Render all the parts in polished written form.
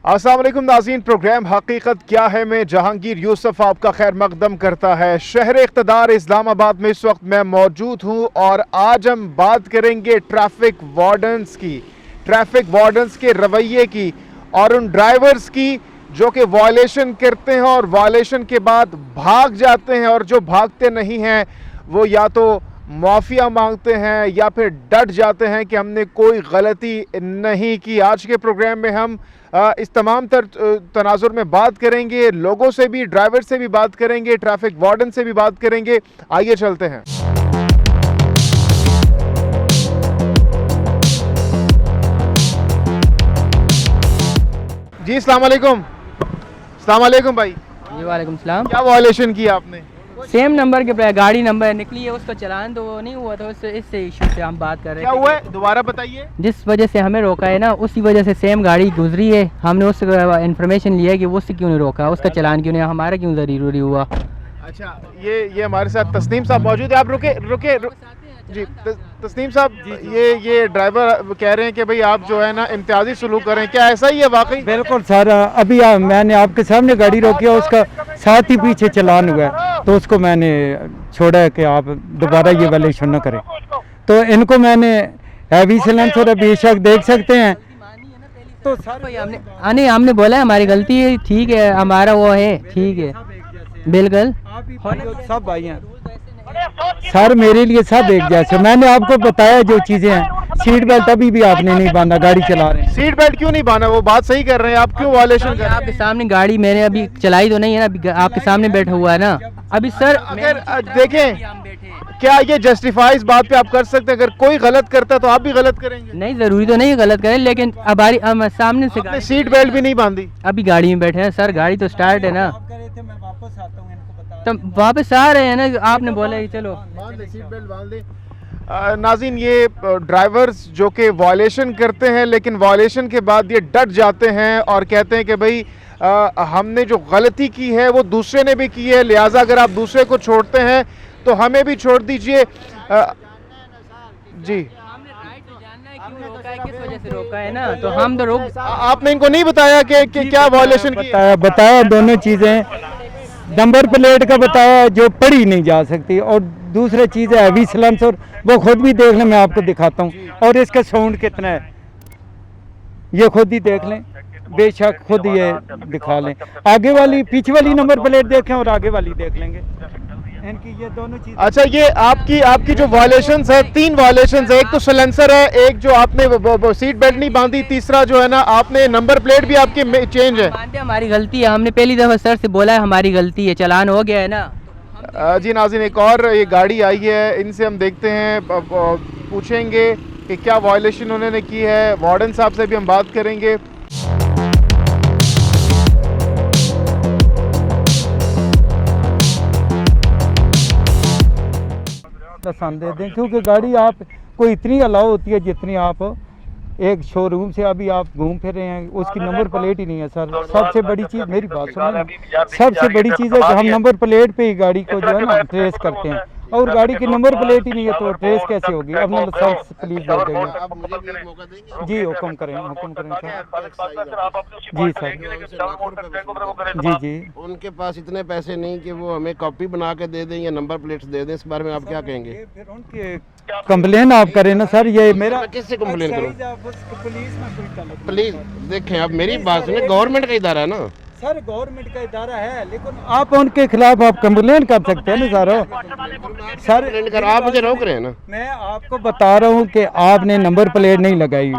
अस्सलाम वालेकुम नाज़रीन, प्रोग्राम हकीकत क्या है में जहांगीर यूसुफ आपका खैर मकदम करता है। शहर इक़्तिदार इस्लामाबाद में इस वक्त मैं मौजूद हूं और आज हम बात करेंगे ट्रैफिक वार्डन्स के रवैये की और उन ड्राइवर्स की जो कि वायलेशन करते हैं और वायलेशन के बाद भाग जाते हैं, और जो भागते नहीं हैं वो या तो माफ़िया मांगते हैं या फिर डट जाते हैं कि हमने कोई गलती नहीं की। आज के प्रोग्राम में हम इस तमाम तनाजुर में बात करेंगे, लोगों से भी, ड्राइवर से भी बात करेंगे, ट्रैफिक वार्डन से भी बात करेंगे। आइए चलते हैं। जी अस्सलाम वालेकुम। अस्सलाम वालेकुम भाई। जी वालेकुम सलाम। क्या वायलेशन किया आपने? सेम नंबर के गाड़ी नंबर निकली है, उसका चलान तो वो नहीं हुआ था, इससे इशू से हम बात कर रहे हैं। क्या हुआ है, दोबारा बताइए। जिस वजह से हमें रोका है ना, उसी वजह से सेम गाड़ी गुजरी है, हमने उससे इन्फॉर्मेशन लिया है कि वो उससे क्यों नहीं रोका, उसका चलान क्यों नहीं, हमारा क्यों ज़रूरी हुआ। अच्छा, ये हमारे साथ तस्नीम साहब मौजूद है। आप रुके जी तस्नीम साहब, ये ड्राइवर कह रहे हैं कि भाई आप जो है ना इम्तियाजी सलूक करें, क्या ऐसा ही है वाकई? बिल्कुल सर, अभी मैंने आपके सामने गाड़ी रोकी है, उसका साथ ही पीछे चलान हुआ है, तो उसको मैंने छोड़ा है कि आप दोबारा ये वायलेशन न करें। तो इनको मैंने हैवी सिलेंसर बेशक देख सकते हैं। तो सर हमने बोला है हमारी गलती है, ठीक है, हमारा वो है, ठीक है, बिल्कुल सब भाई हैं सर, मेरे लिए सब एक जैसे। मैंने आपको बताया जो चीजें हैं। सीट बेल्ट अभी भी आपने नहीं बांधा, गाड़ी चला रहे हैं। सीट बेल्ट क्यों नहीं बांधा? वो बात सही कर रहे हैं, आप क्यों वायलेशन कर रहे हैं? आपके सामने गाड़ी मैंने अभी चलाई तो नहीं है ना, अभी आपके सामने बैठा हुआ है ना अभी। सर अगर देखें, क्या ये जस्टिफाई इस बात पे आप कर सकते हैं? अगर कोई गलत करता है तो आप भी गलत करेंगे? नहीं, जरूरी तो नहीं है गलत करें, लेकिन अब सामने से आपने सीट बेल्ट भी नहीं बांधी? अभी गाड़ी में बैठे हैं सर, गाड़ी तो स्टार्ट है ना, तो वापस आ रहे हैं ना, आपने बोला कि चलो सीट बेल्ट बांध दे। नाज़रीन, ये ड्राइवर्स जो कि वायलेशन करते हैं लेकिन वायलेशन के बाद ये डट जाते हैं और कहते हैं कि भाई हमने जो गलती की है वो दूसरे ने भी की है, लिहाजा अगर आप दूसरे को छोड़ते हैं तो हमें भी छोड़ दीजिए। जी किस वजह से रोका है ना, तो हम तो रोक। आपने इनको नहीं बताया कि क्या वायलेशन किया? बताया दोनों चीजें, नंबर प्लेट का बताया जो पढ़ी नहीं जा सकती, और दूसरी चीज़ है हैवी सिलेंसर, वो खुद भी देख लें, मैं आपको दिखाता हूँ, और इसका साउंड कितना है ये खुद ही देख लें, बेशक खुद ये दिखा लें। आगे वाली, पीछे वाली नंबर प्लेट देखें और आगे वाली देख लेंगे, इनकी ये दोनों चीज़। अच्छा, ये आपकी जो वायलेशंस है, 3 वायलेशंस है। एक तो सिलेंसर है, एक जो आपने सीट बेल्ट नहीं बांधी, तीसरा जो है ना आपने नंबर प्लेट भी आपकी चेंज है। हमारी गलती है, हमने पहली दफ़ा सर से बोला है हमारी गलती है, चलान हो गया है ना। जी नाज़रीन, एक और ये गाड़ी आई है, इनसे हम देखते हैं, पूछेंगे कि क्या वायलेशन उन्होंने की है। वार्डन साहब से भी हम बात करेंगे। पसंद दे दें, क्योंकि गाड़ी आप कोई इतनी अलाउ होती है जितनी आप एक शोरूम से अभी आप घूम फिर रहे हैं, उसकी नंबर प्लेट ही नहीं है सर। सबसे बड़ी चीज़, मेरी बात सुनिए, सबसे बड़ी चीज़ है कि हम नंबर प्लेट पे ही गाड़ी को जो है ना ट्रेस करते हैं, और गाड़ी की नंबर प्लेट ही नहीं है तो ट्रेस कैसे होगी? अपना लाइसेंस प्लीज दे देंगे। जी हुक्म करें सर। जी सर, जी जी। उनके पास इतने पैसे नहीं कि वो हमें कॉपी बना के दे दें या नंबर प्लेट्स दे दें, इस बारे में आप क्या कहेंगे? फिर उनके कंप्लेन आप करें ना सर, ये मेरा किससे कंप्लेन करूं? प्लीज देखें, आप मेरी बात सुने, गवर्नमेंट का इदारा है ना सर, गवर्नमेंट का इदारा है, लेकिन आप उनके खिलाफ आप कंप्लेन कर सकते हैं ना सर। आप मुझे रोक रहे हैं ना। मैं आपको बता रहा हूँ कि आपने नंबर प्लेट नहीं लगाई।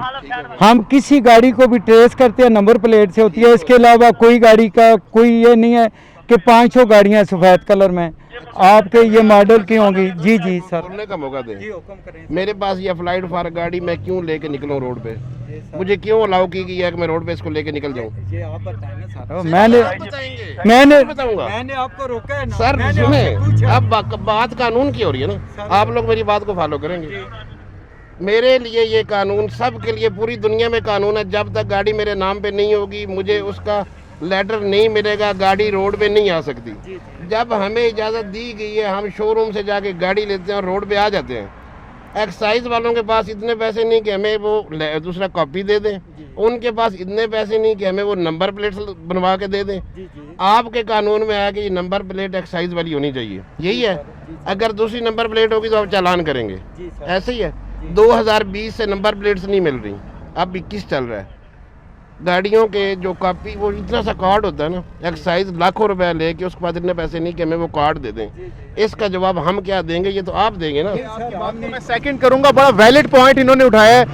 हम किसी गाड़ी को भी ट्रेस करते हैं नंबर प्लेट से होती है, इसके अलावा कोई गाड़ी का कोई ये नहीं है कि 500 गाड़ियाँ सफ़ेद कलर में आपके ये मॉडल की होंगी। जी जी सर, बोलने का मौका दें। मेरे पास ये फ्लाइट फार गाड़ी, मैं क्यों लेके निकलूं रोड पे? मुझे क्यों अलाउ की गई है कि मैं रोड पे इसको लेके निकल जाऊं? ये आप बताएं ना सर। मैंने बताऊंगा, मैंने आपको रोका है ना सर। सुने, अब बात कानून की हो रही है ना, आप लोग मेरी बात को फॉलो करेंगे। मेरे लिए ये कानून, सब के लिए, पूरी दुनिया में कानून है, जब तक गाड़ी मेरे नाम पे नहीं होगी, मुझे उसका लेटर नहीं मिलेगा, गाड़ी रोड पे नहीं आ सकती। जब हमें इजाज़त दी गई है, हम शोरूम से जाके गाड़ी लेते हैं और रोड पे आ जाते हैं, एक्साइज वालों के पास इतने पैसे नहीं कि हमें वो दूसरा कॉपी दे दें, उनके पास इतने पैसे नहीं कि हमें वो नंबर प्लेट बनवा के दे दें। आपके कानून में है कि ये नंबर प्लेट एक्साइज वाली होनी चाहिए, यही है। अगर दूसरी नंबर प्लेट होगी तो आप चालान करेंगे, ऐसे ही है। 2020 से नंबर प्लेट्स नहीं मिल रही, अब 21 चल रहा है। गाड़ियों के जो कॉपी वो इतना सा कार्ड होता है ना, एक्साइज लाखों रुपए लेके उसके बाद इतने पैसे नहीं कि हमें वो कार्ड दे दें। इसका जवाब हम क्या देंगे, ये तो आप देंगे ना। मैं सेकंड करूंगा, बड़ा वैलिड पॉइंट इन्होंने उठाया है।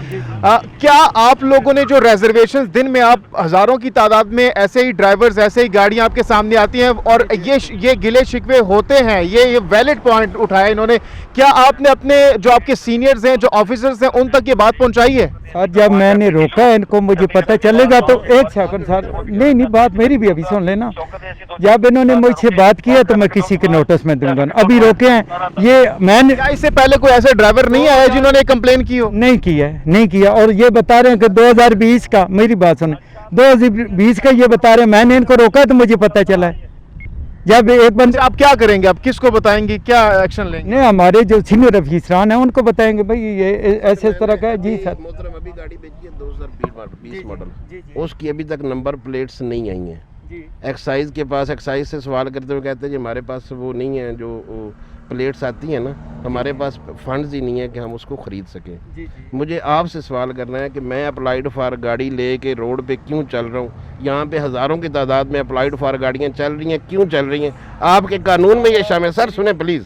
क्या आप लोगों ने जो रिजर्वेशंस, दिन में आप हजारों की तादाद में ऐसे ही ड्राइवर्स, ऐसे ही गाड़ियां आपके सामने आती हैं और ये गिले शिकवे होते हैं, ये वैलिड पॉइंट उठाया इन्होंने। क्या आपने अपने जो आपके सीनियर्स हैं, जो ऑफिसर्स हैं, उन तक ये बात पहुंचाई है? सर जब मैंने रोका है इनको, मुझे पता चलेगा तो एक सेकंड सर, नहीं बात मेरी भी अभी सुन लेना। जब इन्होंने मुझसे बात किया तो मैं किसी के नोटिस में दूंगा। अभी रोके हैं ये मैंने। क्या इससे पहले कोई ऐसा ड्राइवर नहीं आया जिन्होंने कंप्लेन की हो? नहीं किया और ये बता रहे हैं कि 2020 का, मेरी बात सुने, 2020 का ये बता रहे हैं। मैंने इनको रोका तो मुझे पता चला है। जब एक बंदे, आप क्या करेंगे, आप किसको बताएंगे, क्या एक्शन लेंगे? नहीं हमारे जो सीनियर अफसरान हैं उनको बताएंगे भाई ये ऐसे तरह का है। जी सर, मोहतरम अभी गाड़ी बेची है 2020 मॉडल, उसकी अभी तक नंबर प्लेट्स नहीं आई हैं। एक्साइज के पास, एक्साइज से सवाल करते हुए कहते हैं जी हमारे पास वो नहीं है, जो प्लेट्स आती हैं ना, हमारे पास फंड्स ही नहीं है कि हम उसको ख़रीद सकें। मुझे आपसे सवाल करना है कि मैं अप्लाइड फॉर गाड़ी ले के रोड पे क्यों चल रहा हूँ? यहाँ पे हज़ारों की तादाद में अप्लाइड फॉर गाड़ियाँ चल रही हैं, क्यों चल रही हैं? आपके कानून में ये शामिल, सर सुने प्लीज़,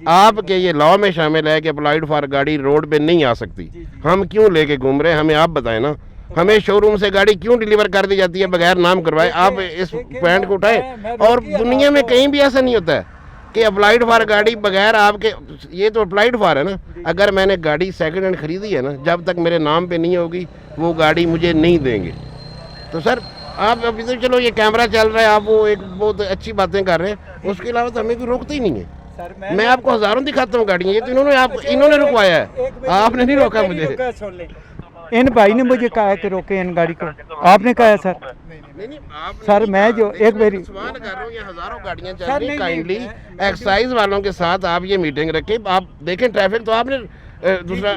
आपके ये लॉ में शामिल है कि अप्लाइड फॉर गाड़ी रोड पे नहीं आ सकती। हम क्यों लेके घूम रहे हैं, हमें आप बताएं ना। हमें शोरूम से गाड़ी क्यों डिलीवर कर दी जाती है बगैर नाम करवाए? आप इस पॉइंट को उठाएं। और दुनिया में कहीं भी ऐसा नहीं होता है कि अप्लाइड फॉर गाड़ी बगैर आपके, ये तो अप्लाइड फॉर है ना। अगर मैंने गाड़ी सेकंड हैंड खरीदी है ना, जब तक मेरे नाम पे नहीं होगी वो गाड़ी मुझे नहीं देंगे। तो सर आप अभी तो चलो ये कैमरा चल रहा है, आप वो एक बहुत अच्छी बातें कर रहे हैं, उसके अलावा तो हमें कोई रोकता ही नहीं है। मैं आपको हज़ारों दिखाता हूँ गाड़ियाँ, ये तो इन्होंने रुकवाया है, आपने नहीं रोका मुझे। इन भाई ने मुझे कहा है कि रोके इन गाड़ी को, आपने कहा है सर? नहीं सर मैं जो एक बारी सवाल कर रहा हूँ, ये हज़ारों गाड़ियाँ चल रही हैं। काइंडली एक्साइज वालों के साथ आप ये मीटिंग रखें। आप देखें ट्रैफिक तो आपने दूसरा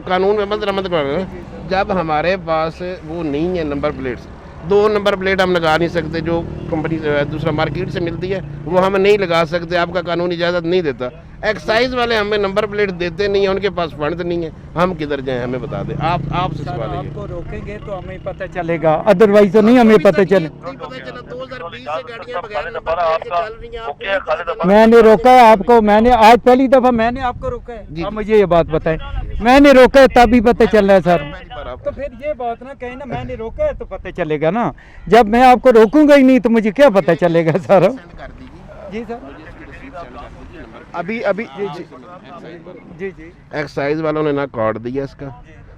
कानून में मत कर, जब हमारे पास वो नहीं है नंबर प्लेट्स, 2 नंबर प्लेट हम लगा नहीं सकते, जो कंपनी दूसरा मार्केट से मिलती है वो हम नहीं लगा सकते, आपका कानून इजाज़त नहीं देता। एक्साइज वाले हमें नंबर प्लेट देते नहीं है, उनके पास फंड नहीं है, हम किधर जाएं हमें बता दें। आपसे सवाल है, आपको रोकेंगे तो हमें पता चलेगा, अदरवाइज तो नहीं हमें पता चले। 2020 से गाड़ियां बगैर नंबर प्लेट के चल रही हैं, आपको नहीं पता चला। मैंने रोका है आपको, मैंने आज पहली दफा मैंने आपको रोका है। आप मुझे ये बात बताएं, मैंने रोका है तभी पता चल रहा है सर। तो फिर ये बात ना कहें ना, मैंने रोका है तो पता चलेगा ना। जब मैं आपको रोकूंगा ही नहीं तो मुझे क्या पता चलेगा सर? जी सर, अभी जी एक्साइज वालों ने ना कार्ड दिया इसका,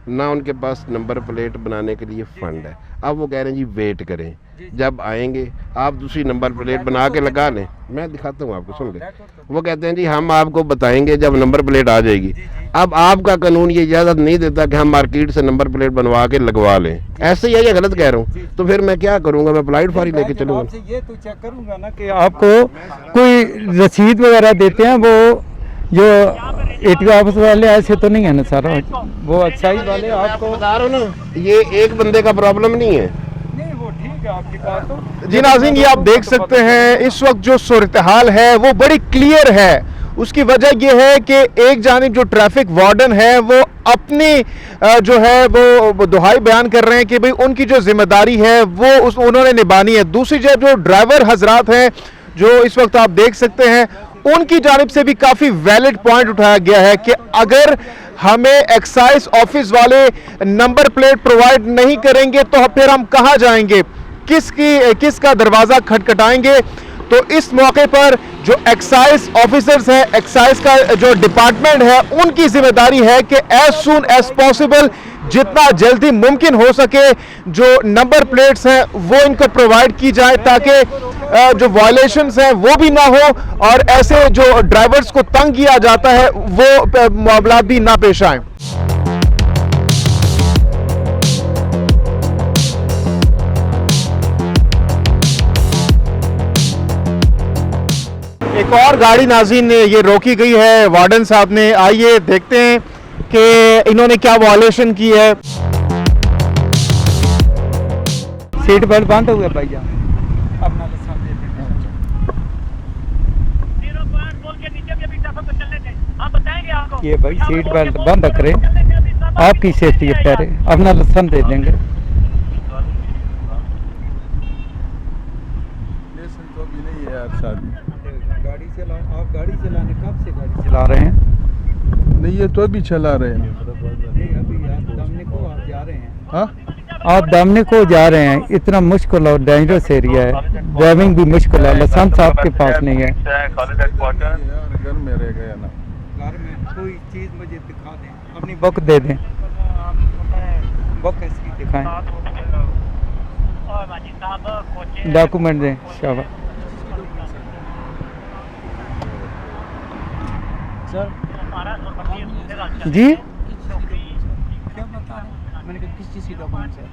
ना उनके पास नंबर प्लेट बनाने के लिए फंड है। अब वो कह रहे हैं जी वेट करें, जब आएंगे आप दूसरी नंबर प्लेट बना के लगा लें। मैं दिखाता हूँ आपको, सुन लें। वो कहते हैं जी हम आपको बताएंगे जब नंबर प्लेट आ जाएगी। अब आपका कानून ये इजाज़त नहीं देता कि हम मार्केट से नंबर प्लेट बनवा के लगवा लें। ऐसे ही है, ये गलत कह रहा हूँ? तो फिर मैं क्या करूँगा, मैं अप्लाइड फॉर ही लेके चलूँगा। ये तो चेक करूँगा ना कि आपको कोई रसीद वगैरह देते हैं, वो जो एटीओ ऑफिस वाले ऐसे तो नहीं है ना सर? वो एक्साइज वाले आपको बता रहा हूँ ना, ये एक बंदे का प्रॉब्लम नहीं है। नहीं, वो ठीक है आपकी बात। तो जी नाज़रीन, ये आप देख सकते हैं इस वक्त जो सूरत हाल है वो बड़ी क्लियर है। उसकी वजह यह है कि एक जानिब जो ट्रैफिक वार्डन है वो अपनी जो है वो दुहाई बयान कर रहे हैं कि भाई उनकी जो जिम्मेदारी है वो उन्होंने निभानी है। दूसरी जगह जो ड्राइवर हजरात हैं जो इस वक्त आप देख सकते हैं, उनकी जानिब से भी काफ़ी वैलिड पॉइंट उठाया गया है कि अगर हमें एक्साइज ऑफिस वाले नंबर प्लेट प्रोवाइड नहीं करेंगे तो फिर हम कहाँ जाएंगे, किसका दरवाज़ा खटखटाएंगे। तो इस मौके पर जो एक्साइज ऑफिसर्स हैं, एक्साइज का जो डिपार्टमेंट है, उनकी जिम्मेदारी है कि एज सून एज पॉसिबल, जितना जल्दी मुमकिन हो सके, जो नंबर प्लेट्स हैं वो इनको प्रोवाइड की जाए ताकि जो वायलेशंस हैं वो भी ना हो और ऐसे जो ड्राइवर्स को तंग किया जाता है वो मामला भी ना पेश आए। एक और गाड़ी नाज़रीन ये रोकी गई है वार्डन साहब ने, आइए देखते हैं कि इन्होंने क्या वॉयलेशन की है। सीट बेल्ट बंद हुआ भैया, अपना लाइसेंस दे दें। ये भाई सीट बेल्ट बंद करें, आपकी सेफ्टी है प्यारे, अपना लाइसेंस दे देंगे। गाड़ी चला, आप गाड़ी चलाने कब से गाड़ी चला रहे हैं? नहीं ये तो भी चला रहे हैं। नहीं, अभी आप दामने को आप जा रहे हैं। हाँ आप दामने को जा रहे हैं, इतना मुश्किल और डेंजरस एरिया है, ड्राइविंग भी मुश्किल है, लाइसेंस आपके पास नहीं है। यार घर में रह गया ना। घर में कोई चीज़ मुझे दिखा दें, अपनी बुक दे दें, बुक इसकी दिखाएं, डॉक्यूमेंट दें। शाबाश जी, मैंने कहा किस चीज़ की डॉक्यूमेंट है?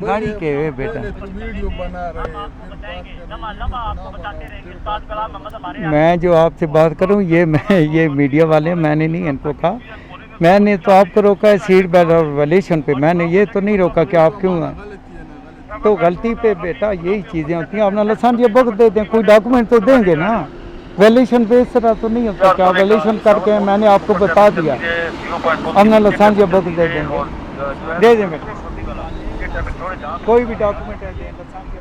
गाड़ी के वे बेटा, पहले तो वीडियो बना रहे हैं, फिर मैं जो आपसे बात करूं ये मीडिया वाले, मैंने नहीं इनको कहा, मैंने तो आपको रोका है सीट बेल्ट और वॉयलेशन पे, मैंने ये तो नहीं रोका कि आप क्यों हैं। तो गलती पे बेटा यही चीज़ें होती हैं, अपना लाइसेंस ये बुक दे दें, कोई डॉक्यूमेंट तो देंगे ना। वैल्यूएशन पे इस तरह तो नहीं होता, क्या वैल्यूएशन करके मैंने आपको बता दिया, अपना लाइसेंस ये बुक दे देंगे, दे दें बेटा, कोई भी डॉक्यूमेंट है दें, लाइसेंस ये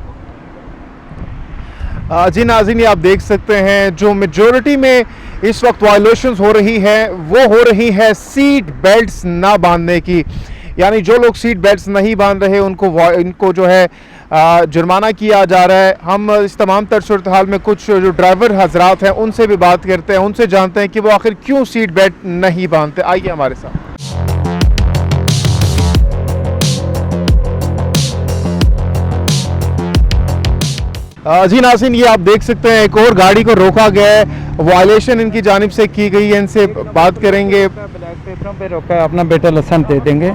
बुक। जी नाज़रीन, ये आप देख सकते हैं जो मेजॉरिटी में इस वक्त वायलेशंस हो रही है वो हो रही है सीट बेल्ट्स ना बांधने की। यानी जो लोग सीट बेल्ट्स नहीं बांध रहे इनको जो है जुर्माना किया जा रहा है। हम इस तमाम तर सूरत हाल में कुछ जो ड्राइवर हजरात हैं उनसे भी बात करते हैं, उनसे जानते हैं कि वो आखिर क्यों सीट बेल्ट नहीं बांधते। आइए हमारे साथ। जी नाज़रीन, ये आप देख सकते हैं एक और गाड़ी को रोका गया है, वायलेशन इनकी जानिब से की गई है, इनसे बात करेंगे। ब्लैक पेपरों पे रोका है, अपना बेटा लाइसेंस दे देंगे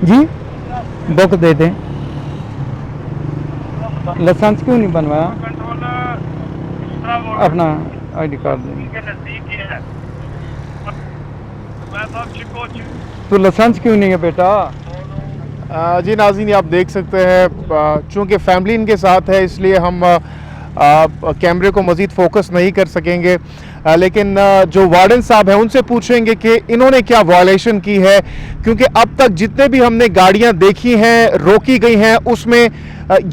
जी, बुक दे दें, लाइसेंस क्यों नहीं बनवाया, अपना आईडी कार्ड दें। तो लाइसेंस क्यों नहीं है बेटा? जी नाज़रीन, ये आप देख सकते हैं चूँकि फैमिली इनके साथ है इसलिए हम कैमरे को मज़ीद फोकस नहीं कर सकेंगे, लेकिन जो वार्डन साहब हैं उनसे पूछेंगे कि इन्होंने क्या वायलेशन की है, क्योंकि अब तक जितने भी हमने गाड़ियां देखी हैं रोकी गई हैं उसमें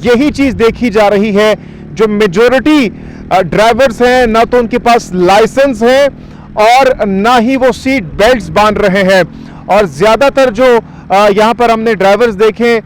यही चीज़ देखी जा रही है। जो मेजॉरिटी ड्राइवर्स हैं ना तो उनके पास लाइसेंस है और ना ही वो सीट बेल्ट्स बांध रहे हैं, और ज़्यादातर जो यहाँ पर हमने ड्राइवर्स देखे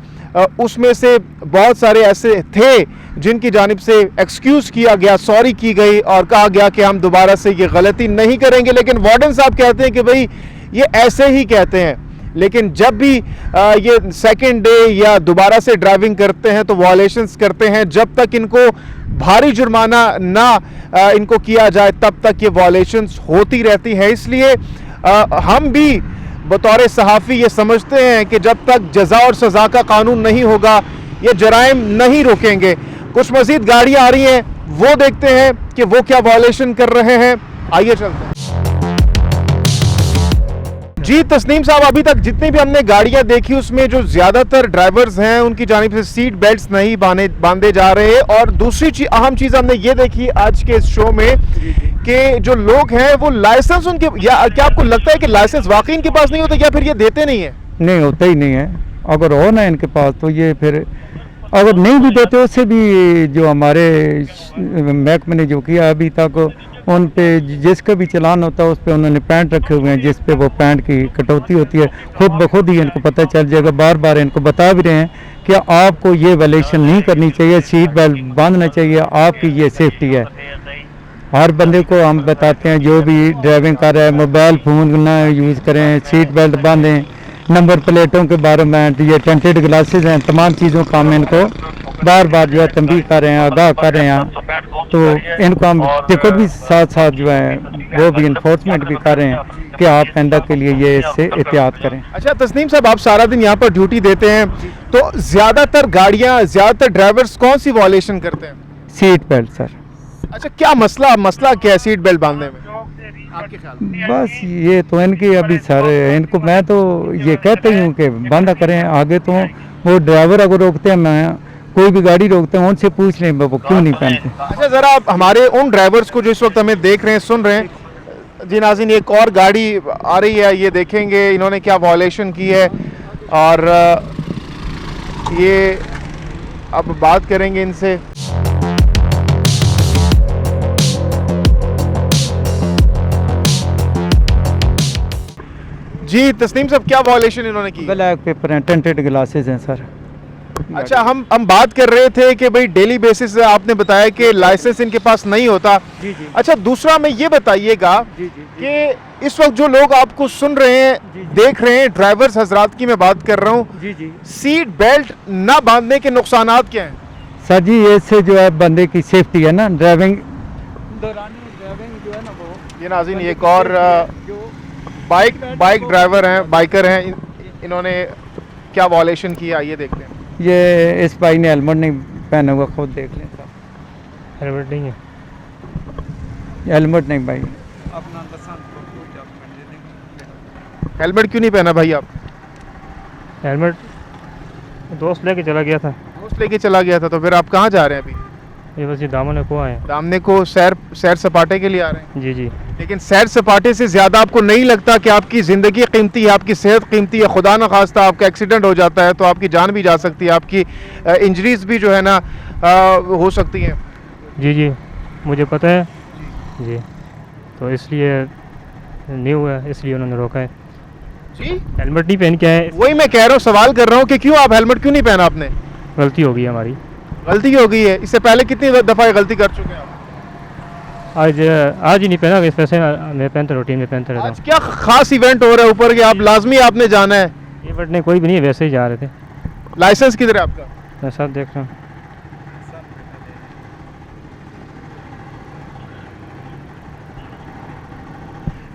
उसमें से बहुत सारे ऐसे थे जिनकी जानिब से एक्सक्यूज़ किया गया, सॉरी की गई और कहा गया कि हम दोबारा से ये गलती नहीं करेंगे। लेकिन वार्डन साहब कहते हैं कि भाई ये ऐसे ही कहते हैं, लेकिन जब भी ये सेकंड डे या दोबारा से ड्राइविंग करते हैं तो वायलेशंस करते हैं। जब तक इनको भारी जुर्माना ना इनको किया जाए तब तक ये वायलेशंस होती रहती है। इसलिए हम भी बतौर सहाफ़ी ये समझते हैं कि जब तक जज़ा और सज़ा का कानून नहीं होगा ये जराइम नहीं रोकेंगे। कुछ मज़ीद गाड़ियाँ आ रही हैं, वो देखते हैं कि वो क्या वायलेशन कर रहे हैं। आइए चलते हैं। जी तस्नीम साहब, अभी तक जितनी भी हमने गाड़ियां देखी उसमें जो ज़्यादातर ड्राइवर्स हैं उनकी जानिब से सीट बेल्ट्स नहीं बांधे जा रहे, और दूसरी अहम चीज़ हमने ये देखी आज के इस शो में कि जो लोग हैं वो लाइसेंस उनके, या क्या आपको लगता है कि लाइसेंस वाकई इनके पास नहीं होता या फिर ये देते नहीं है? नहीं, होता ही नहीं है। अगर हो ना इनके पास तो ये फिर अगर नहीं भी देते उससे भी जो हमारे महकमे ने जो किया अभी तक उन पे जिसका भी चलान होता है उस पे उन्होंने पैंट रखे हुए हैं जिस पे वो पैंट की कटौती होती है, खुद ब खुद ही इनको पता चल जाएगा। बार बार इनको बता भी रहे हैं कि आपको ये वायलेशन नहीं करनी चाहिए, सीट बेल्ट बांधना चाहिए, आपकी ये सेफ्टी है। हर बंदे को हम बताते हैं जो भी ड्राइविंग कर रहा है मोबाइल फ़ोन ना यूज़ करें, सीट बेल्ट बांधें, नंबर प्लेटों के बारे में ये टेंटेड ग्लासेस हैं, तमाम चीज़ों का हम इनको बार बार जो है तंबीह कर रहे हैं, आगाह कर रहे हैं। तो इनको हम टिकट भी साथ साथ जो है वो भी इन्फोर्समेंट भी कर रहे हैं कि आप आइंदा के लिए ये इससे एहतियात करें। अच्छा तस्नीम साहब, आप सारा दिन यहाँ पर ड्यूटी देते हैं तो ज़्यादातर गाड़ियाँ, ज़्यादातर ड्राइवर्स कौन सी वायलेशन करते हैं? Seat belt sir. अच्छा, क्या मसला क्या है सीट बेल्ट बांधने में? आपके ख्याल में? बस ये तो इनकी अभी सर इनको मैं तो ये कहते ही हूँ कि बंद करें आगे। तो वो ड्राइवर अगर रोकते हैं, मैं कोई भी गाड़ी रोकते हैं उनसे पूछ लें वो क्यों नहीं पहनते। अच्छा ज़रा आप हमारे उन ड्राइवर्स को जो इस वक्त हमें देख रहे हैं, सुन रहे हैं, जी नाज़रीन, एक और गाड़ी आ रही है, ये देखेंगे इन्होंने क्या वॉलेशन की है और ये अब बात करेंगे इनसे। जी तस्नीम साहब, क्या वॉलेशन इन्होंने की? ब्लैक पेपर हैं, टेंटेड ग्लासेस हैं सर। अच्छा, हम बात कर रहे थे कि भाई डेली बेसिस से आपने बताया कि लाइसेंस इनके पास नहीं होता। जी जी अच्छा, दूसरा में ये बताइएगा जी जी कि इस वक्त जो लोग आपको सुन रहे हैं, देख रहे हैं, ड्राइवर्स हजरात की मैं बात कर रहा हूँ, जी जी सीट बेल्ट ना बांधने के नुकसानात क्या हैं? सर जी, इससे जो है बंदे की सेफ्टी है ना, ड्राइविंग जो है ना वो ये नाज़रीन एक और बाइक ड्राइवर हैं, बाइकर हैं, इन्होंने क्या वॉलेशन किया आइए देखते हैं। ये इस भाई ने हेलमेट नहीं पहना हुआ, खुद देख लें सर। हेलमेट नहीं है। हेलमेट नहीं भाई। हेलमेट क्यों नहीं पहना भाई आप? हेलमेट दोस्त लेके चला गया था। दोस्त लेके चला गया था, तो फिर आप कहाँ जा रहे हैं अभी? ये बस ये दामन को आए। सामने को सैर सपाटे के लिए आ रहे हैं। जी जी। लेकिन सैर सपाटे से ज़्यादा आपको नहीं लगता कि आपकी ज़िंदगी कीमती है, आपकी सेहत कीमती है? खुदा न खास्ता आपका एक्सीडेंट हो जाता है तो आपकी जान भी जा सकती है, आपकी इंजरीज भी जो है ना हो सकती हैं। जी जी, मुझे पता है जी, तो इसलिए न्यू है, इसलिए उन्होंने रोका है। जी, हेलमेट नहीं पहन के आए। वही मैं कह रहा हूँ, सवाल कर रहा हूँ कि क्यों आप हेलमेट क्यों नहीं पहना आपने? गलती हो गई हमारी। गलती हो गई है? इससे पहले कितनी दफ़ा गलती कर चुके हैं आप? आज ही नहीं पहना, इस वैसे मैं पहनता, रूटीन में पहनता रहता आज क्या खास इवेंट हो रहा है ऊपर के आप लाजमी आपने जाना है? हूँ। इवेंट नहीं, कोई भी नहीं है, वैसे ही जा रहे थे। लाइसेंस किधर है आपका? मैं सब देख रहा हूँ।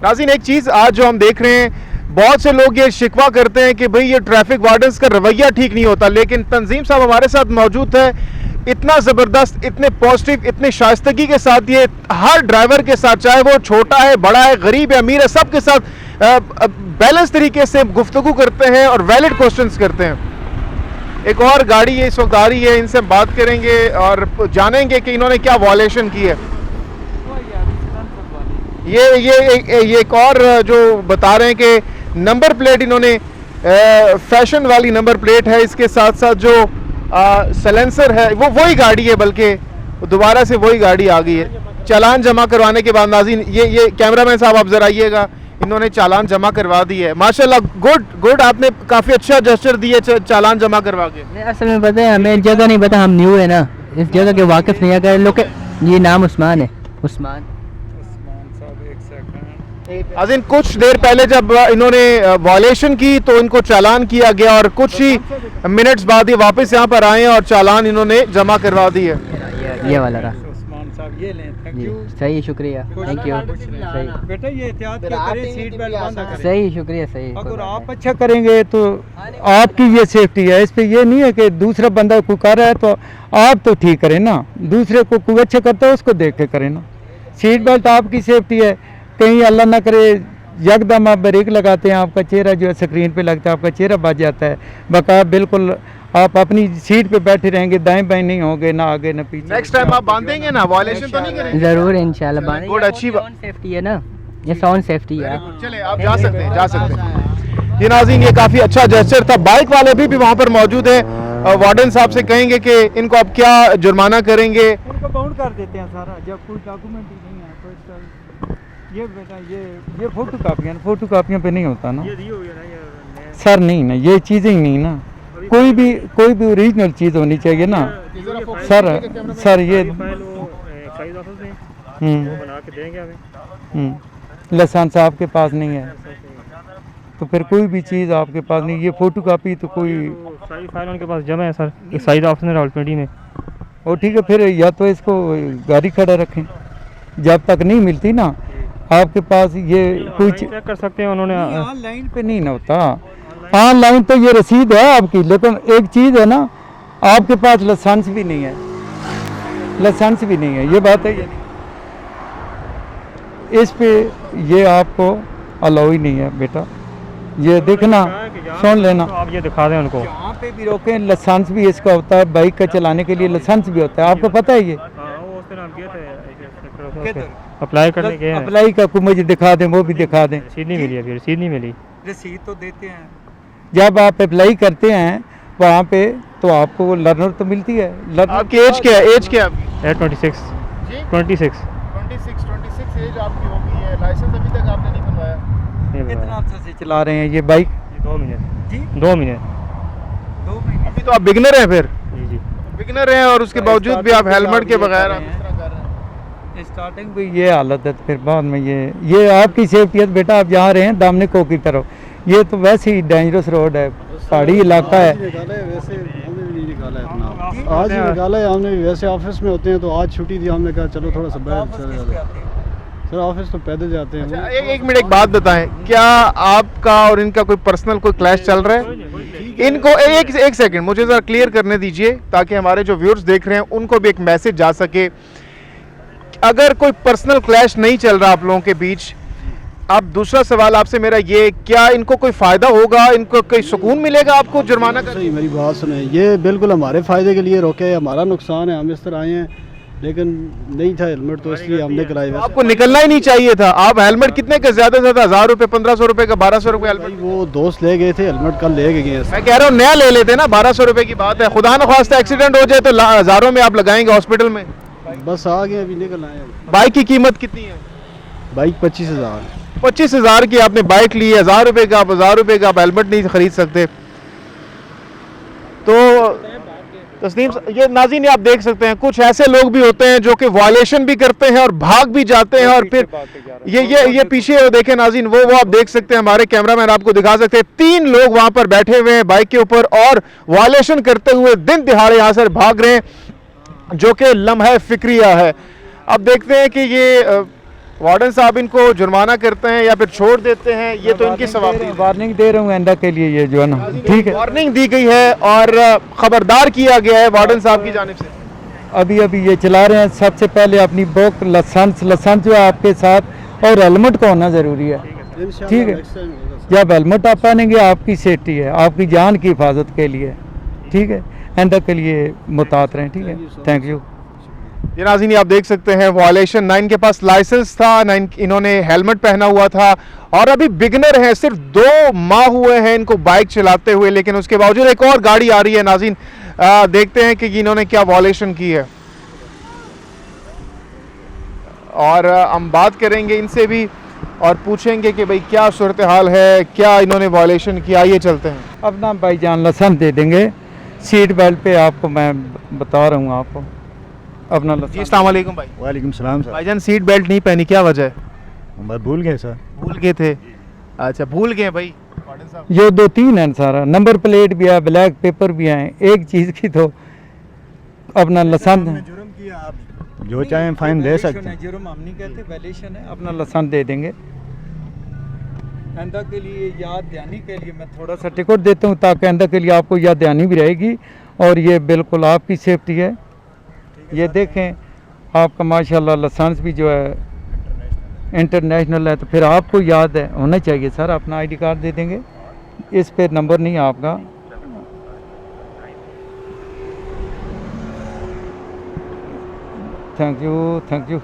नाज़रीन, एक चीज़ आज जो हम देख रहे हैं, बहुत से लोग ये शिकवा करते हैं कि भाई ये ट्रैफिक वार्डन्स का रवैया ठीक नहीं होता, लेकिन तंजीम साहब हमारे साथ मौजूद है, इतना ज़बरदस्त, इतने पॉजिटिव, इतने शाइस्तगी के साथ ये हर ड्राइवर के साथ, चाहे वो छोटा है, बड़ा है, गरीब है, अमीर है, सब के साथ बैलेंस तरीके से गुफ्तगू करते हैं और वैलिड क्वेश्चंस करते हैं। एक और गाड़ी ये इस वक्त आ रही है, इनसे बात करेंगे और जानेंगे कि इन्होंने क्या वॉलेशन की है। ये एक और जो बता रहे हैं कि नंबर प्लेट इन्होंने फैशन वाली नंबर प्लेट है, इसके साथ साथ जो सलेंसर है वो वही गाड़ी है, बल्कि दोबारा से वही गाड़ी आ गई है। चालान जमा करवाने के बाद नाज़रीन, ये कैमरामैन साहब आप जरा आइएगा, इन्होंने चालान जमा करवा दी है। माशाल्लाह, गुड, आपने काफ़ी अच्छा जेस्चर दिए चालान जमा करवा के। नहीं, असल में पता है हमें जगह नहीं पता, हम न्यू है ना, इस जगह के वाकिफ नहीं है। अगर लोग ये नाम उस्मान है, उस्मान नाज़रीन, कुछ देर पहले जब इन्होंने वॉलेशन की तो इनको चालान किया गया और कुछ ही मिनट्स बाद ये वापस यहाँ पर आए और चालान इन्होंने जमा करवा दी है। ये वाला रहा। उस्मान साहब ये लें, थैंक जी, यू। सही, शुक्रिया, थैंक यू। सही बेटा ये एहतियात क्या करें, सीट बेल्ट बांधा करें। सही, शुक्रिया, सही। कोई अगर बात आप अच्छा करेंगे तो आपकी ये सेफ्टी है, इस पे ये नहीं है कि दूसरा बंदा कोई कर रहा है तो आप तो ठीक करें ना, दूसरे को कोई अच्छा करता है उसको देख के करें ना। सीट बेल्ट आपकी सेफ्टी है, कहीं अल्लाह ना करे यकदम आप ब्रेक लगाते हैं, आपका चेहरा जो है स्क्रीन पे लगता है, आपका चेहरा बच जाता है। बका बिल्कुल आप अपनी सीट पे बैठे रहेंगे, दाएं बाएं नहीं होंगे, ना आगे ना पीछे। नेक्स्ट टाइम आप बांधेंगे ना, वॉलेशन तो नहीं करेंगे? ज़रूर इंशाल्लाह बांधेंगे। गुड, अच्छी बात। सेफ्टी है ना, ये साउंड सेफ्टी है। चले आप जा सकते हैं, जा सकते हैं। ये नाज़रीन, ये काफ़ी अच्छा जेस्चर था। बाइक वाले भी वहाँ पर मौजूद है, वार्डन साहब से कहेंगे कि इनको अब क्या जुर्माना करेंगे। इनको बाउंड कर देते हैं सारा, जब कोई डॉक्यूमेंट ही नहीं है तो इसका ये बेटा ये फोटो कापियाँ पे नहीं होता ना सर। नहीं ना, ये चीज़ें ही नहीं ना, कोई भी ओरिजिनल चीज़ होनी चाहिए ना सर। ये लाइसेंस आपके पास नहीं है तो फिर कोई भी चीज़ आपके पास नहीं, ये फोटो कापी तो कोई सारी फाइल उनके पास जमा है सर, एक्साइज ऑफिसर रावलपिंडी में। और ठीक है, फिर या तो इसको गाड़ी खड़ा रखें, जब तक नहीं मिलती ना आपके पास ये कोई चेक कर सकते हैं उन्होंने। ऑनलाइन पे नहीं ना होता, ऑनलाइन तो ये रसीद है आपकी, लेकिन एक चीज़ है ना, आपके पास लाइसेंस भी नहीं है, ये बात है। इस पे ये आपको अलाउ ही नहीं है बेटा, ये देखना सुन लेना। तो आप ये दिखा दें उनको। यहाँ पे भी रोकें, लाइसेंस भी इसका होता है, बाइक का चलाने के लिए लाइसेंस भी होता है, आपको पता है ये? अप्लाई करने गए हैं, अप्लाई का को मुझे दिखा दें, वो भी दिखा दें। रसीद नहीं मिली अभी, रसीद नहीं मिली। रसीद तो देते हैं जब आप अप्लाई करते हैं वहाँ पे, तो आपको लर्नर तो मिलती है। लर्नर आपकी एज क्या है? एज क्या है आपकी? 26 जी? 26 26 एज आपकी होगी है। लाइसेंस अभी तक आपने नहीं बनवाया? नहीं कितना बनवाया। अर्सा से चला रहे हैं ये बाइक? 2 महीने। जी 2 महीने। 2 महीने अभी तो आप बिगनर हैं फिर? जी जी। बिगनर हैं और उसके बावजूद भी आप हेलमेट के बगैर आप इस तरह कर रहे हैं। स्टार्टिंग भी ये हालत है, फिर बाद में ये आपकी सेफ्टी है बेटा। आप जहाँ रहे हैं दामने को की तरफ, ये तो वैसे ही डेंजरस रोड है, पहाड़ी इलाका है। वैसे हमने भी नहीं निकाला है अपना, आज ही निकाला है हमने भी। वैसे ऑफिस में होते हैं तो आज छुट्टी थी, हमने कहा चलो थोड़ा सा बाहर चले जाते हैं। सर ऑफिस तो पैदल जाते हैं। अच्छा, एक मिनट, एक बात बताएं, क्या आपका और इनका कोई पर्सनल कोई क्लैश चल रहा है? इनको एक सेकंड मुझे जरा क्लियर करने दीजिए ताकि हमारे जो व्यूअर्स देख रहे हैं उनको भी एक मैसेज जा सके। अगर कोई पर्सनल क्लैश नहीं चल रहा आप लोगों के बीच, अब दूसरा सवाल आपसे मेरा ये, क्या इनको कोई फ़ायदा होगा, इनको कोई सुकून मिलेगा आपको जुर्माना का? सही मेरी बात सुने, ये बिल्कुल हमारे फ़ायदे के लिए रोके, हमारा नुकसान है, हम इस तरह आए हैं, लेकिन नहीं था हेलमेट तो इसलिए हमने कराई। वैसे आपको निकलना ही नहीं चाहिए था। आप हेलमेट कितने का ज़्यादा से ज़्यादा 1000 रुपये, 1500 रुपये का, 1200 रुपये भाई हेलमेट? वो दोस्त ले गए थे हेलमेट, कल ले गए हैं। मैं कह रहा हूँ नया ले लेते ना, 1200 रुपये की बात है। खुदा न ख्वास्ता एक्सीडेंट हो जाए तो हज़ारों में आप लगाएंगे हॉस्पिटल में। बस आ गए, अभी निकल आए। बाइक की कीमत कितनी है? बाइक 25,000। 25,000 की आपने बाइक ली है, 1000 रुपये का, आप 1000 रुपये का आप हेलमेट नहीं खरीद सकते। तो तस्नीम, ये नाज़रीन आप देख सकते हैं कुछ ऐसे लोग भी होते हैं जो कि वायलेशन भी करते हैं और भाग भी जाते हैं, और फिर ये पीछे वो देखें नाज़रीन, वो आप देख सकते हैं, हमारे कैमरामैन आपको दिखा सकते हैं, 3 लोग वहां पर बैठे हुए हैं बाइक के ऊपर और वायलेशन करते हुए दिन दिहाड़े यहाँ से भाग रहे हैं, जो कि लम्हा फिक्रिया है। अब देखते हैं कि ये वार्डन साहब इनको जुर्माना करते हैं या फिर छोड़ देते हैं, ये तो इनकी सवाल। वार्निंग दे रहा हूँ आइंदा के लिए, ये जो है ना, ठीक है, वार्निंग दी गई है और खबरदार किया गया है वार्डन साहब की जानिब से। अभी ये चला रहे हैं। सबसे पहले अपनी बुक, लाइसेंस जो है आपके साथ, और हेलमेट का होना ज़रूरी है, ठीक है? जब हेलमेट आप पहनेंगे आपकी सेफ्टी है, आपकी जान की हिफाजत के लिए, ठीक है? आइंदा के लिए मुतात रहें, ठीक है? Thank you. ये नाज़रीन आप देख सकते हैं वायलेशन, ना इनके पास लाइसेंस था, ना इन्होंने हेलमेट पहना हुआ था, और अभी बिगनर हैं, सिर्फ 2 माह हुए हैं इनको बाइक चलाते हुए, लेकिन उसके बावजूद एक और गाड़ी आ रही है नाज़रीन, देखते हैं कि इन्होंने क्या वायलेशन की है, और हम बात करेंगे इनसे भी और पूछेंगे कि भाई क्या सूरत हाल है, क्या इन्होंने वायलेशन किया। ये चलते हैं। अपना भाईजान लाइसेंस दे देंगे, सीट बेल्ट पे आपको मैं बता रहा हूँ आपको अपना जी लाइसेंस। अस्सलाम वालेकुम भाई। वालेकुम सलाम सर। भाईजान सीट बेल्ट नहीं पहनी, क्या वजह है? मैं भूल गए सर। भूल गए थे? अच्छा भूल गए भाई। ये 2-3 हैं सारा, नंबर प्लेट भी है, ब्लैक पेपर भी हैं, एक चीज़ की तो अपना लाइसेंस जुर्म किया, आप जो चाहें फाइन दे सकते हैं। जुर्म हम नहीं कहते, वैल्यूशन है, अपना लाइसेंस दे देंगे। आइंदा के लिए याद दहानी के लिए मैं थोड़ा सा टिकट देता हूँ, ताकि आइंदा के लिए आपको याद दहानी भी रहेगी, और ये बिल्कुल आपकी सेफ्टी है। ये देखें आपका माशाल्लाह लाइसेंस भी जो है इंटरनेशनल है, तो फिर आपको याद है होना चाहिए सर। अपना आईडी कार्ड दे देंगे, इस पे नंबर नहीं है आपका। Thank you, thank you.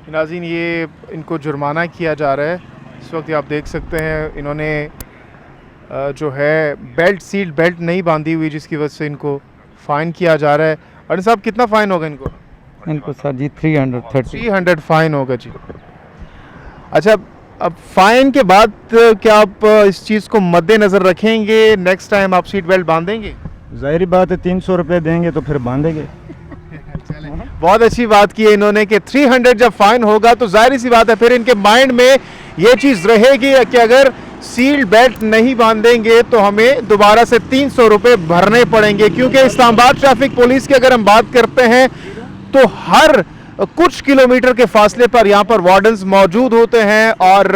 नाज़रीन ये इनको जुर्माना किया जा रहा है इस वक्त, आप देख सकते हैं इन्होंने जो है सीट बेल्ट नहीं बांधी हुई, जिसकी वजह से इनको फ़ाइन किया जा रहा है। और साहब कितना फ़ाइन होगा इनको? इनको सर जी 300 फ़ाइन होगा जी। अच्छा, अब फ़ाइन के बाद क्या आप इस चीज़ को मद्देनज़र रखेंगे, नेक्स्ट टाइम आप सीट बेल्ट बांधेंगे? जाहिर बात है 300 रुपये देंगे तो फिर बांधेंगे। बहुत अच्छी बात की है इन्होंने कि 300 जब फाइन होगा तो जाहिर सी बात है फिर इनके माइंड में ये चीज़ रहेगी कि अगर सीट बेल्ट नहीं बांधेंगे तो हमें दोबारा से 300 रुपये भरने पड़ेंगे, क्योंकि इस्लामाबाद ट्रैफिक पुलिस की अगर हम बात करते हैं तो हर कुछ किलोमीटर के फासले पर यहाँ पर वार्डन्स मौजूद होते हैं और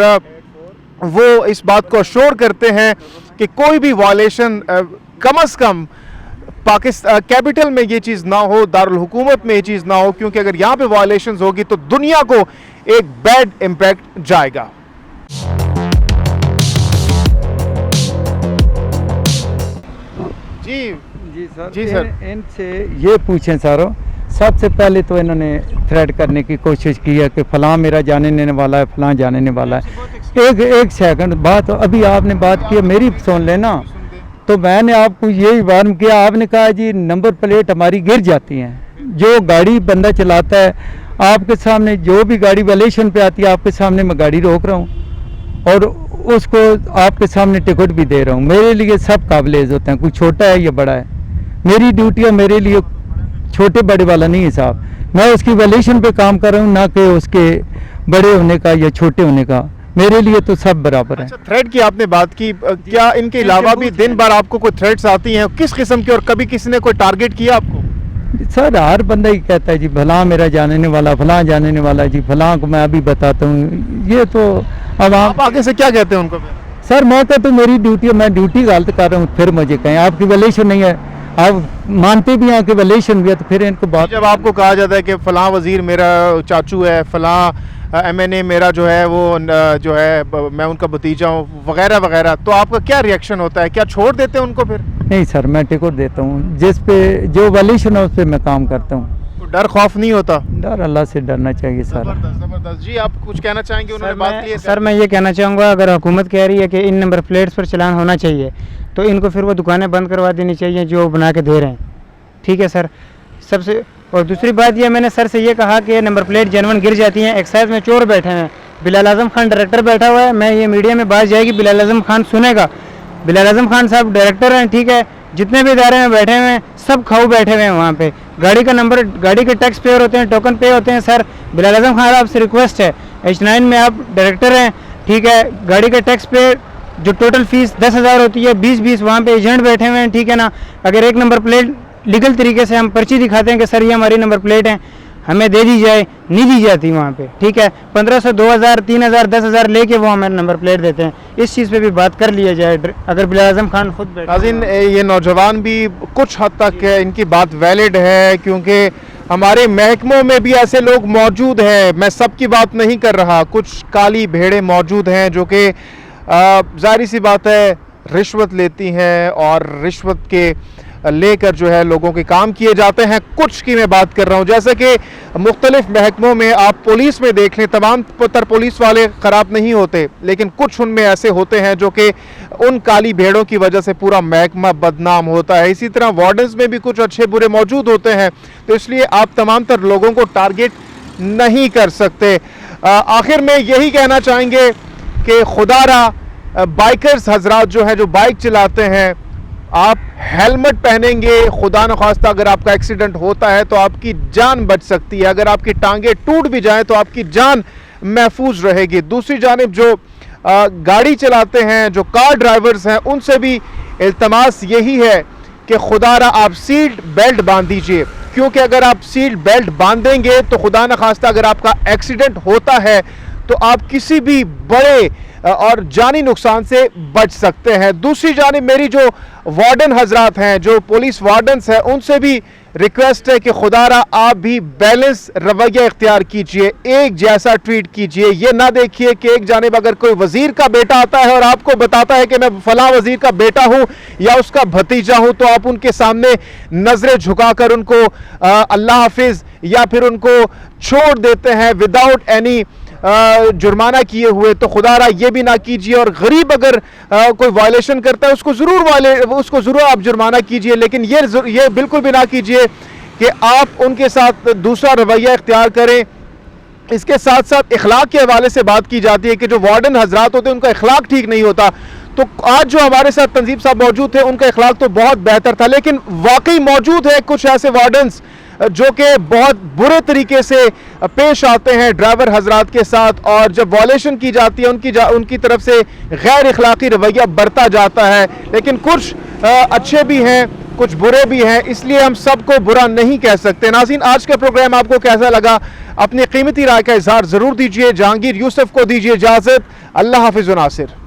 वो इस बात को अश्योर करते हैं कि कोई भी वायलेशन कम से कम पाकिस्तान कैपिटल में ये चीज़ ना हो, दारुल हुकूमत में ये चीज़ ना हो, क्योंकि अगर यहाँ पे वायलेशंस होगी तो दुनिया को एक बैड इम्पैक्ट जाएगा। जी सर, जी सर। इनसे ये पूछें सारों, सबसे पहले तो इन्होंने थ्रेट करने की कोशिश की है कि फलां मेरा जाने वाला है, फलां जाने वाला है। एक सेकंड बात, अभी आपने बात की है, मेरी सुन लेना। तो मैंने आपको यही वार्न किया, आपने कहा जी नंबर प्लेट हमारी गिर जाती हैं। जो गाड़ी बंदा चलाता है, आपके सामने जो भी गाड़ी वायलेशन पे आती है, आपके सामने मैं गाड़ी रोक रहा हूँ और उसको आपके सामने टिकट भी दे रहा हूँ। मेरे लिए सब काबिल इज़्ज़त हैं, कोई छोटा है या बड़ा है। मेरी ड्यूटी है, मेरे लिए छोटे बड़े वाला नहीं है साहब। मैं उसकी वायलेशन पे काम कर रहा हूँ, ना कि उसके बड़े होने का या छोटे होने का। मेरे लिए तो सब बराबर है। अच्छा, थ्रेट की आपने बात की, क्या इनके अलावा भी दिन भर आपको कोई थ्रेट्स आती हैं? किस किस्म की, और कभी किसी ने कोई टारगेट किया आपको? सर हर बंदा ही कहता है जी फलां मेरा जानने वाला, फलां जानने वाला, जी फलां को मैं अभी बताता हूँ। ये तो अब आप आगे से क्या कहते हैं उनको? सर मैं तो मेरी ड्यूटी है, मैं ड्यूटी गलत कर रहा हूँ, फिर मुझे कहें आपकी वायलेशन नहीं है। आप मानते भी हैं कि वायलेशन भी है, तो फिर इनको बात। जब आपको कहा जाता है कि फलां वजीर मेरा चाचू है, फलां MNA मेरा जो है वो जो है मैं उनका भतीजा हूँ वगैरह वगैरह, तो आपका क्या रिएक्शन होता है? क्या छोड़ देते हैं उनको फिर? नहीं सर, मैं टिकट देता हूँ, जिस पे जो वायलेशन है उस पर मैं काम करता हूँ। तो डर खौफ नहीं होता? डर अल्लाह से डरना चाहिए सर। जबरदस्त। जी आप कुछ कहना चाहेंगे? उन्होंने बात की है सर, मैं ये कहना चाहूँगा, अगर हुकूमत कह रही है कि इन नंबर प्लेट्स पर चलान होना चाहिए, तो इनको फिर वो दुकानें बंद करवा देनी चाहिए जो बना के दे रहे हैं। ठीक है सर, सबसे। और दूसरी बात ये, मैंने सर से ये कहा कि नंबर प्लेट जनवन गिर जाती हैं, एक्साइज में चोर बैठे हैं, बिलाल आजम खान डायरेक्टर बैठा हुआ है। मैं ये मीडिया में बात जाएगी, बिलाल आजम खान सुनेगा। बिलाल आजम खान साहब डायरेक्टर हैं, ठीक है। जितने भी इदारे में बैठे हुए हैं सब खाऊ बैठे हुए हैं वहाँ पे। गाड़ी का नंबर, गाड़ी के टैक्स पेयर होते हैं, टोकन पे होते हैं। सर बिलाल आजम खान आपसे रिक्वेस्ट है, H9 में आप डायरेक्टर हैं, ठीक है। गाड़ी का टैक्स पेयर जो टोटल फीस 10,000 होती है, 20 वहाँ पे एजेंट बैठे हुए हैं, ठीक है ना। अगर एक नंबर प्लेट लीगल तरीके से हम पर्ची दिखाते हैं कि सर ये हमारी नंबर प्लेट है, हमें दे दी जाए, नहीं दी जाती वहाँ पे, ठीक है। 1500, 2000, 3000, 10,000 लेके वो हमें नंबर प्लेट देते हैं। इस चीज़ पे भी बात कर लिया जाए, अगर बिलाल आजम खान खुद बैठे। नाज़रीन, ये नौजवान भी कुछ हद तक इनकी बात वैलिड है, क्योंकि हमारे महकमों में भी ऐसे लोग मौजूद हैं। मैं सबकी बात नहीं कर रहा, कुछ काली भेड़ें मौजूद हैं जो कि जाहिर सी बात है रिश्वत लेती हैं और रिश्वत के लेकर जो है लोगों के काम किए जाते हैं। कुछ की मैं बात कर रहा हूँ, जैसे कि मुख्तलिफ महकमों में आप पुलिस में देख लें, तमाम तर पुलिस वाले ख़राब नहीं होते, लेकिन कुछ उनमें ऐसे होते हैं जो कि उन काली भेड़ों की वजह से पूरा महकमा बदनाम होता है। इसी तरह वार्डन्स में भी कुछ अच्छे बुरे मौजूद होते हैं, तो इसलिए आप तमाम तर लोगों को टारगेट नहीं कर सकते। आखिर में यही कहना चाहेंगे कि खुदारा बाइकर्स हजरात जो है, जो बाइक चलाते हैं, आप हेलमेट पहनेंगे, खुदा न खास्ता अगर आपका एक्सीडेंट होता है तो आपकी जान बच सकती है। अगर आपकी टांगे टूट भी जाएं तो आपकी जान महफूज रहेगी। दूसरी जानिब जो गाड़ी चलाते हैं, जो कार ड्राइवर्स हैं, उनसे भी इल्तमास यही है कि खुदारा आप सीट बेल्ट बांध दीजिए, क्योंकि अगर आप सीट बेल्ट बांधेंगे तो खुदा न खास्ता अगर आपका एक्सीडेंट होता है तो आप किसी भी बड़े और जानी नुकसान से बच सकते हैं। दूसरी जानिब मेरी जो वार्डन हजरात हैं, जो पुलिस वार्डन्स हैं, उनसे भी रिक्वेस्ट है कि खुदारा आप भी बैलेंस रवैया इख्तियार कीजिए, एक जैसा ट्रीट कीजिए। ये ना देखिए कि एक जानिब अगर कोई वजीर का बेटा आता है और आपको बताता है कि मैं फलां वजीर का बेटा हूँ या उसका भतीजा हूँ, तो आप उनके सामने नजरें झुकाकर उनको अल्लाह हाफिज या फिर उनको छोड़ देते हैं विदाउट एनी जुर्माना किए हुए। तो खुदारा ये भी ना कीजिए। और गरीब अगर कोई वायलेशन करता है उसको ज़रूर आप जुर्माना कीजिए, लेकिन ये बिल्कुल भी ना कीजिए कि आप उनके साथ दूसरा रवैया इख्तियार करें। इसके साथ साथ इखलाक के हवाले से बात की जाती है कि जो वार्डन हजरात होते हैं उनका इखलाक ठीक नहीं होता। तो आज जो हमारे साथ तंजीब साहब मौजूद थे, उनका इखलाक तो बहुत बेहतर था, लेकिन वाकई मौजूद है कुछ ऐसे वार्डन्स जो कि बहुत बुरे तरीके से पेश आते हैं ड्राइवर हजरात के साथ, और जब वायलेशन की जाती है उनकी तरफ से गैर इखलाकी रवैया बरता जाता है। लेकिन कुछ अच्छे भी हैं, कुछ बुरे भी हैं, इसलिए हम सबको बुरा नहीं कह सकते। नाज़रीन, आज का प्रोग्राम आपको कैसा लगा? अपनी कीमती राय का इजहार ज़रूर दीजिए। जहांगीर यूसुफ को दीजिए इजाज़त। अल्लाह हाफिज़ व नासिर।